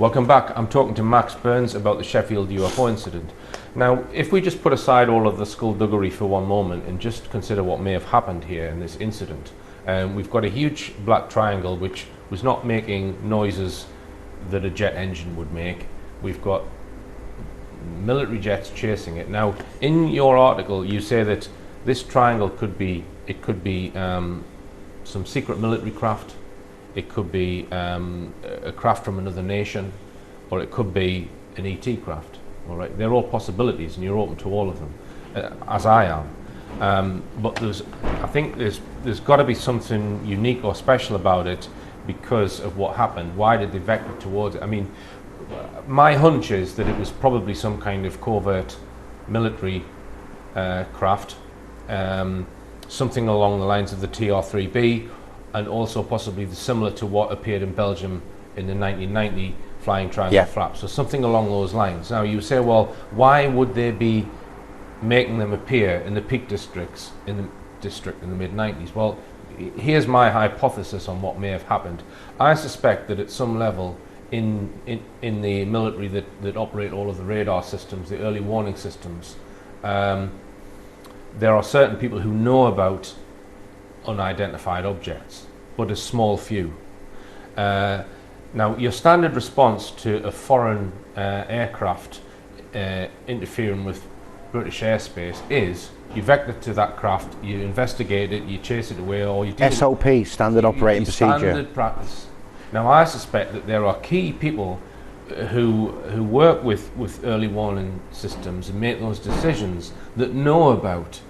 Welcome back. I'm talking to Max Burns about the Sheffield UFO incident. Now, if we just put aside all of the skullduggery for one moment and just consider what may have happened here in this incident, we've got a huge black triangle which was not making noises that a jet engine would make. We've got military jets chasing it. Now, in your article, you say that this triangle could be some secret military craft. It could be a craft from another nation, or it could be an ET craft. All right, they're all possibilities, and you're open to all of them, as I am. But I think there's got to be something unique or special about it because of what happened. Why did they vector towards it? I mean, my hunch is that it was probably some kind of covert military craft, something along the lines of the TR-3B, and also possibly similar to what appeared in Belgium in the 1990 Flying Triangle flap. So something along those lines. Now you say, well, why would they be making them appear in the Peak Districts in the mid-90s? Well, here's my hypothesis on what may have happened. I suspect that at some level in the military that operate all of the radar systems, the early warning systems, there are certain people who know about unidentified objects, but a small few. Now, your standard response to a foreign aircraft interfering with British airspace is you vector to that craft, you investigate it, you chase it away, or you do SOP, standard operating procedure. Standard practice. Now, I suspect that there are key people who work with early warning systems and make those decisions that know about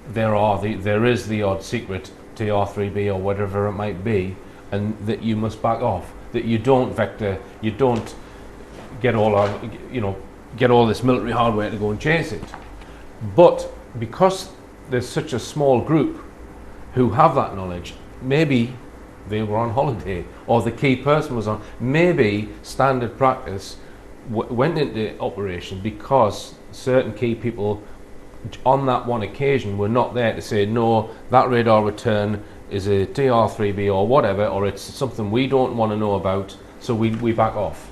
there is the odd secret TR-3B or whatever it might be, and that you must back off. That you don't vector, you don't get all this military hardware to go and chase it. But because there's such a small group who have that knowledge, maybe they were on holiday, or the key person was on. Maybe standard practice went into operation because certain key people on that one occasion were not there to say, no, that radar return is a TR-3B or whatever, or it's something we don't want to know about, so we back off.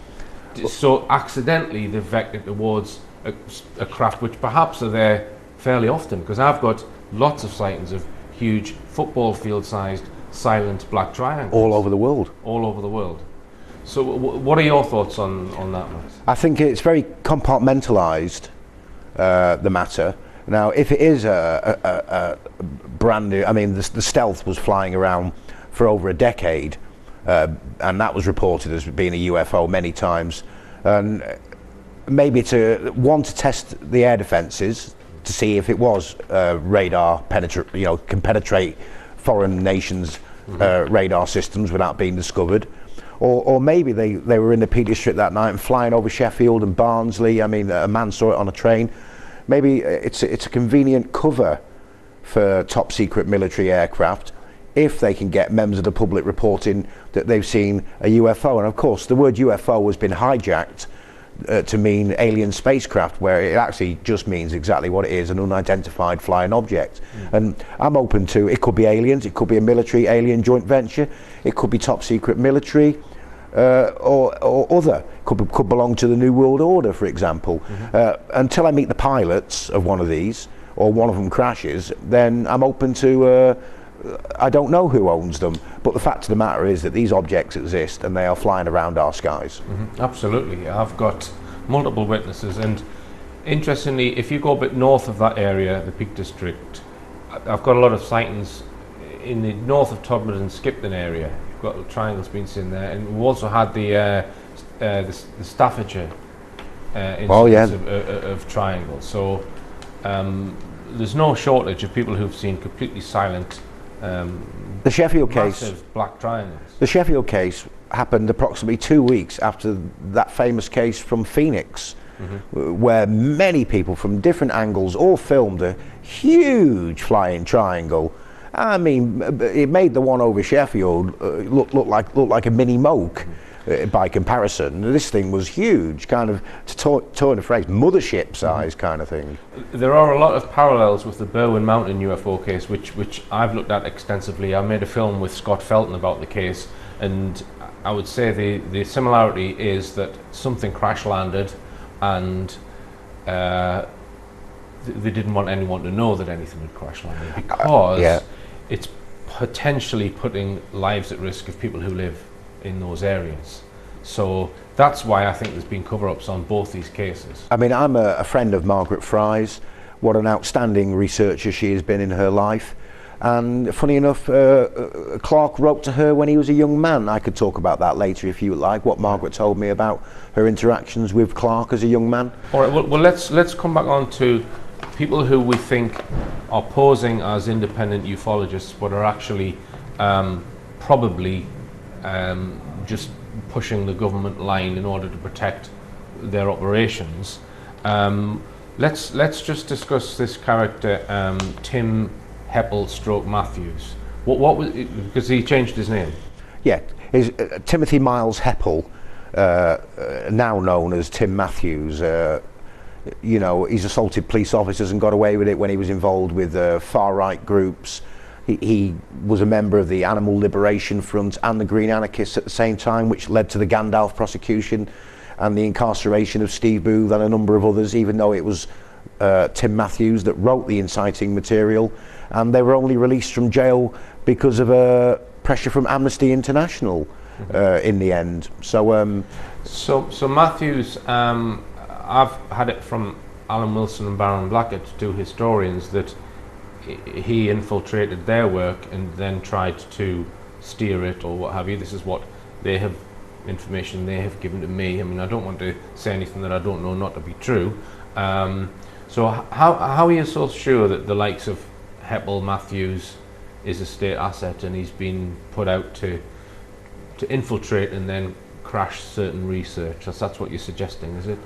So accidentally they vectored towards a craft which perhaps are there fairly often, because I've got lots of sightings of huge football field sized silent black triangles. All over the world. All over the world. So what are your thoughts on that, Max? I think it's very compartmentalised, the matter. Now, if it is a brand new, I mean, the stealth was flying around for over a decade, and that was reported as being a UFO many times. And maybe to test the air defences to see if it was radar can penetrate foreign nations' radar systems without being discovered. Or maybe they were in the Peak District that night and flying over Sheffield and Barnsley. I mean, a man saw it on a train. Maybe it's a convenient cover for top secret military aircraft if they can get members of the public reporting that they've seen a UFO. And of course, the word UFO has been hijacked to mean alien spacecraft, where it actually just means exactly what it is, an unidentified flying object. And I'm open to, it could be aliens, it could be a military alien joint venture, it could be top secret military, or other, could belong to the New World Order, for example. Until I meet the pilots of one of these, or one of them crashes, then I'm open to, I don't know who owns them, but the fact of the matter is that these objects exist and they are flying around our skies. Absolutely. I've got multiple witnesses, and interestingly, if you go a bit north of that area, the Peak District, I've got a lot of sightings in the north of Todmorden and Skipton area. You've got triangles being seen there, and we've also had the Staffordshire incidents of triangles. So there's no shortage of people who've seen completely silent the Sheffield case, black triangles. The Sheffield case happened approximately 2 weeks after that famous case from Phoenix, where many people from different angles all filmed a huge flying triangle. I mean, it made the one over Sheffield look like a mini moke. By comparison, this thing was huge, kind of, to toy the phrase, mothership size kind of thing. There are a lot of parallels with the Berwyn Mountain UFO case, which I've looked at extensively. I made a film with Scott Felton about the case, And I would say the similarity is that something crash landed, and they didn't want anyone to know that anything had crash landed, because it's potentially putting lives at risk of people who live in those areas. So that's why I think there's been cover-ups on both these cases. I mean, I'm a friend of Margaret Fry's. What an outstanding researcher she has been in her life. And funny enough, Clark wrote to her when he was a young man. I could talk about that later if you like, what Margaret told me about her interactions with Clark as a young man. All right, well let's come back on to people who we think are posing as independent ufologists but are actually probably just pushing the government line in order to protect their operations. Let's just discuss this character, Tim Heppel / Matthews. What was it, because he changed his name? Yeah, is Timothy Miles Heppel, now known as Tim Matthews. You know, he's assaulted police officers and got away with it when he was involved with far-right groups. He was a member of the Animal Liberation Front and the Green Anarchists at the same time, which led to the Gandalf prosecution and the incarceration of Steve Booth and a number of others, even though it was Tim Matthews that wrote the inciting material, and they were only released from jail because of pressure from Amnesty International in the end. So Matthews, I've had it from Alan Wilson and Baron Blackett, two historians, that he infiltrated their work and then tried to steer it or what have you. This is what they have, information they have given to me. I mean, I don't want to say anything that I don't know not to be true. So how are you so sure that the likes of Heppel Matthews is a state asset and he's been put out to infiltrate and then crash certain research? That's what you're suggesting, is it?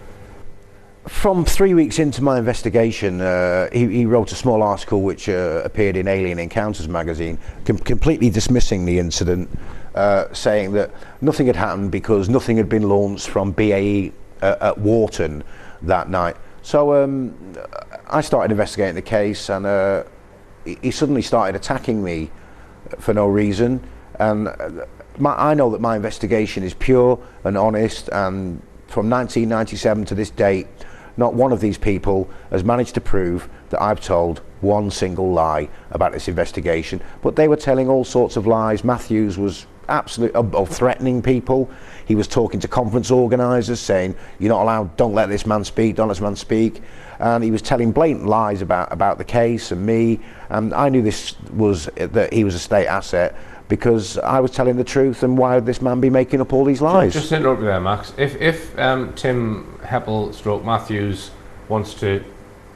From 3 weeks into my investigation, he wrote a small article which appeared in Alien Encounters magazine, completely dismissing the incident, saying that nothing had happened because nothing had been launched from BAE at Wharton that night. So I started investigating the case, and he suddenly started attacking me for no reason. And I know that my investigation is pure and honest, and from 1997 to this date, not one of these people has managed to prove that I've told one single lie about this investigation. But they were telling all sorts of lies. Matthews was absolutely threatening people. He was talking to conference organisers saying, "You're not allowed, don't let this man speak, don't let this man speak." And he was telling blatant lies about the case and me. And I knew that he was a state asset because I was telling the truth, and why would this man be making up all these lies? Just interrupt you there, Max. If Tim Heppel / Matthews wants to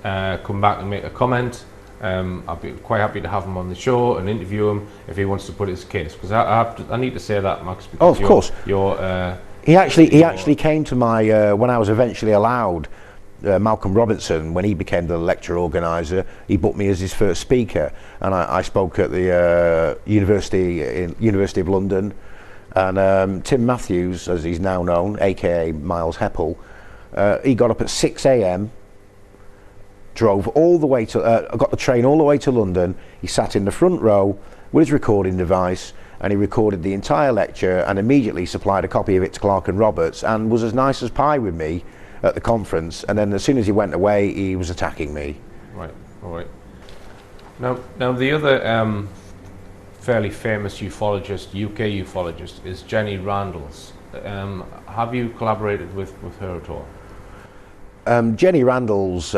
come back and make a comment, I'd be quite happy to have him on the show and interview him if he wants to put his case. Because I need to say that, Max. Because of course. He actually came to my when I was eventually allowed. Malcolm Robertson, when he became the lecture organiser, he booked me as his first speaker, and I spoke at the University of London. And Tim Matthews, as he's now known, aka Miles Heppel, he got up at 6 a.m, drove all the way to, got the train all the way to London. He sat in the front row with his recording device, and he recorded the entire lecture and immediately supplied a copy of it to Clark and Roberts, and was as nice as pie with me at the conference. And then as soon as he went away, he was attacking me. Right, all right. Now the other fairly famous ufologist, UK ufologist, is Jenny Randalls. Have you collaborated with her at all? Jenny Randalls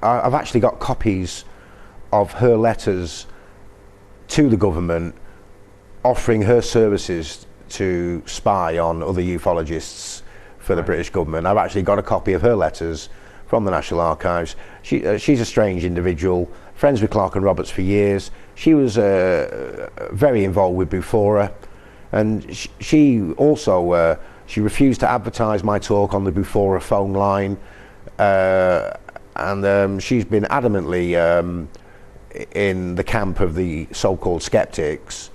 I've actually got copies of her letters to the government offering her services to spy on other ufologists for the British government. I've actually got a copy of her letters from the National Archives. She's a strange individual, friends with Clark and Roberts for years. She was very involved with Bufora, and she also she refused to advertise my talk on the Bufora phone line, and she's been adamantly in the camp of the so-called skeptics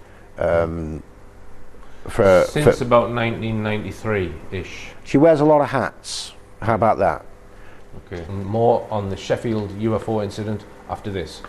since about 1993-ish. She wears a lot of hats. How about that? Okay. More on the Sheffield UFO incident after this.